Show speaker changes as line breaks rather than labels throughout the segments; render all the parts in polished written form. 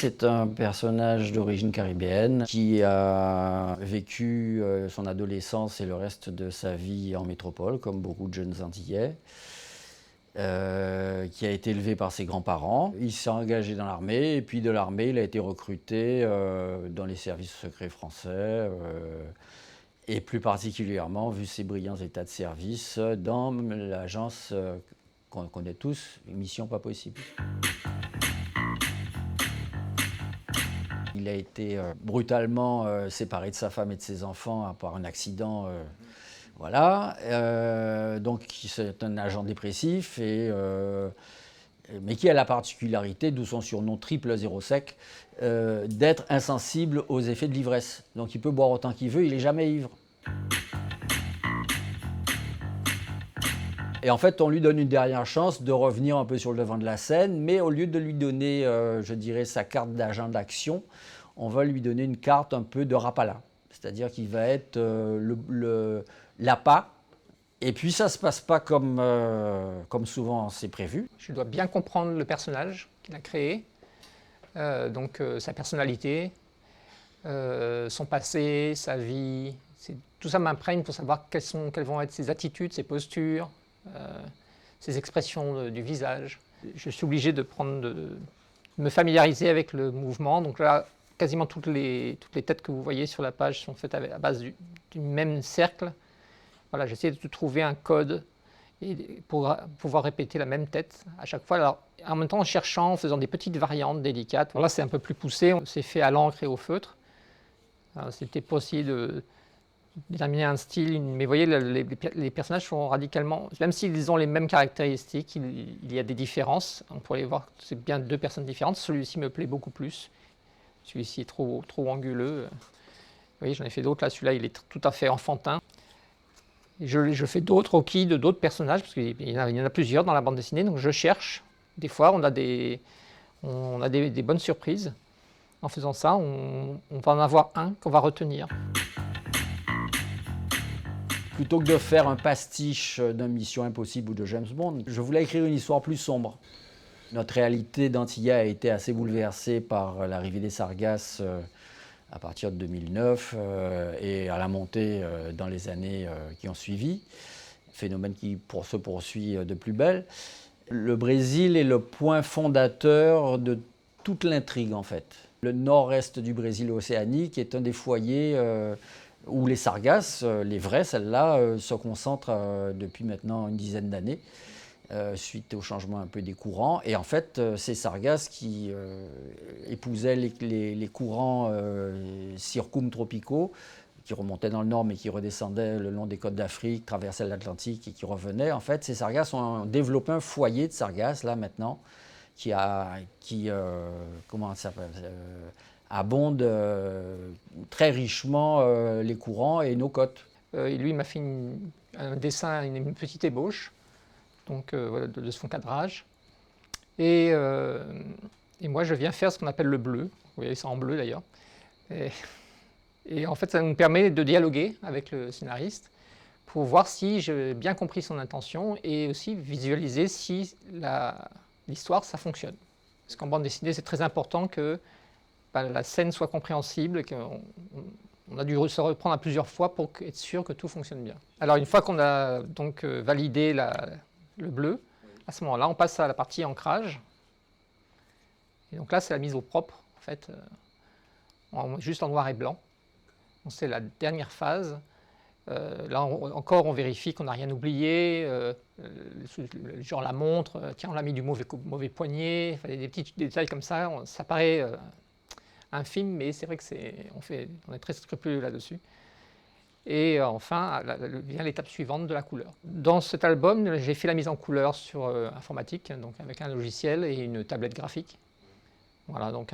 c'est un personnage d'origine caribéenne qui a vécu son adolescence et le reste de sa vie en métropole, comme beaucoup de jeunes Antillais, qui a été élevé par ses grands-parents. Il s'est engagé dans l'armée et puis de l'armée, il a été recruté dans les services secrets français et plus particulièrement, vu ses brillants états de service, dans l'agence qu'on connaît tous, Mission Pas Possible. Il a été brutalement séparé de sa femme et de ses enfants par un accident. Voilà. Donc c'est un agent dépressif, mais qui a la particularité, d'où son surnom triple zéro sec, d'être insensible aux effets de l'ivresse. Donc il peut boire autant qu'il veut, il n'est jamais ivre. Et en fait, on lui donne une dernière chance de revenir un peu sur le devant de la scène, mais au lieu de lui donner, je dirais, sa carte d'agent d'action, on va lui donner une carte un peu de Rapala. C'est-à-dire qu'il va être l'appât. Et puis ça ne se passe pas comme souvent c'est prévu.
Je dois bien comprendre le personnage qu'il a créé, sa personnalité, son passé, sa vie. Tout ça m'imprègne pour savoir quelles vont être ses attitudes, ses postures, ses expressions du visage. Je suis obligé de me familiariser avec le mouvement. Donc là, quasiment toutes les têtes que vous voyez sur la page sont faites à base du même cercle. Voilà, j'essaie de trouver un code pour pouvoir répéter la même tête à chaque fois. Alors, en même temps, en faisant des petites variantes délicates. Alors là, c'est un peu plus poussé, c'est fait à l'encre et au feutre. C'était pas aussi de déterminer un style, mais vous voyez, les personnages sont radicalement, même s'ils ont les mêmes caractéristiques, il y a des différences. On pourrait voir que c'est bien deux personnes différentes. Celui-ci me plaît beaucoup plus. Celui-ci est trop anguleux. Vous voyez, j'en ai fait d'autres là. Celui-là, il est tout à fait enfantin. Et je fais d'autres croquis de d'autres personnages, parce qu'il y en a plusieurs dans la bande dessinée. Donc je cherche. Des fois, on a des bonnes surprises. En faisant ça, on va en avoir un qu'on va retenir.
Plutôt que de faire un pastiche de Mission Impossible ou de James Bond, je voulais écrire une histoire plus sombre. Notre réalité d'Antillais a été assez bouleversée par l'arrivée des sargasses à partir de 2009 et à la montée dans les années qui ont suivi. Phénomène qui se poursuit de plus belle. Le Brésil est le point fondateur de toute l'intrigue en fait. Le nord-est du Brésil océanique est un des foyers où les sargasses, les vraies, celles-là, se concentrent depuis maintenant une dizaine d'années, suite au changement un peu des courants. Et en fait, ces sargasses qui épousaient les courants circumtropicaux, qui remontaient dans le nord mais qui redescendaient le long des côtes d'Afrique, traversaient l'Atlantique et qui revenaient, en fait, ces sargasses ont développé un foyer de sargasses, là, maintenant, qui abonde très richement les courants et nos côtes.
Et lui, il m'a fait un dessin, une petite ébauche voilà, de son cadrage. Et moi, je viens faire ce qu'on appelle le bleu. Vous voyez ça en bleu d'ailleurs. Et en fait, ça nous permet de dialoguer avec le scénariste pour voir si j'ai bien compris son intention et aussi visualiser si l'histoire, ça fonctionne. Parce qu'en bande dessinée, c'est très important que la scène soit compréhensible, qu'on a dû se reprendre à plusieurs fois pour être sûr que tout fonctionne bien. Alors une fois qu'on a donc validé le bleu, à ce moment-là, on passe à la partie ancrage. Et donc là, c'est la mise au propre, en fait, juste en noir et blanc. C'est la dernière phase. Là encore, on vérifie qu'on n'a rien oublié, genre la montre, tiens, on l'a mis du mauvais poignet, des petits détails comme ça. Ça paraît infime, mais c'est vrai que on est très scrupuleux là-dessus. Et enfin, vient l'étape suivante de la couleur. Dans cet album, j'ai fait la mise en couleur sur informatique, donc avec un logiciel et une tablette graphique. Voilà, donc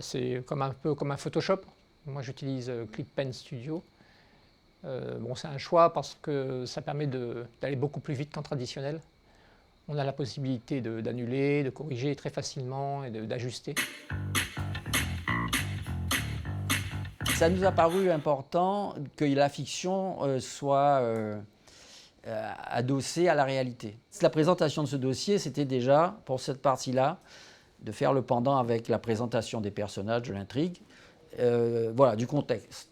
c'est un peu comme un Photoshop. Moi, j'utilise ClipPen Studio. C'est un choix parce que ça permet d'aller beaucoup plus vite qu'en traditionnel. On a la possibilité d'annuler, de corriger très facilement et d'ajuster.
Ça nous a paru important que la fiction soit adossée à la réalité. La présentation de ce dossier, c'était déjà, pour cette partie-là, de faire le pendant avec la présentation des personnages, de l'intrigue, voilà, du contexte,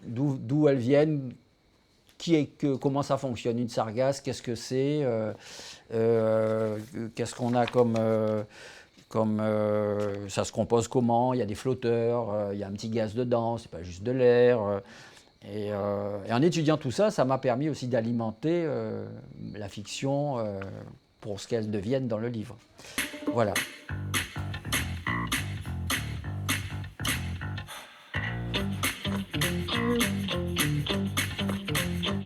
d'où elles viennent, comment ça fonctionne une sargasse, qu'est-ce que c'est, qu'est-ce qu'on a ça se compose comment, il y a des flotteurs, il y a un petit gaz dedans, c'est pas juste de l'air. Et en étudiant tout ça, ça m'a permis aussi d'alimenter la fiction pour ce qu'elle devienne dans le livre. Voilà.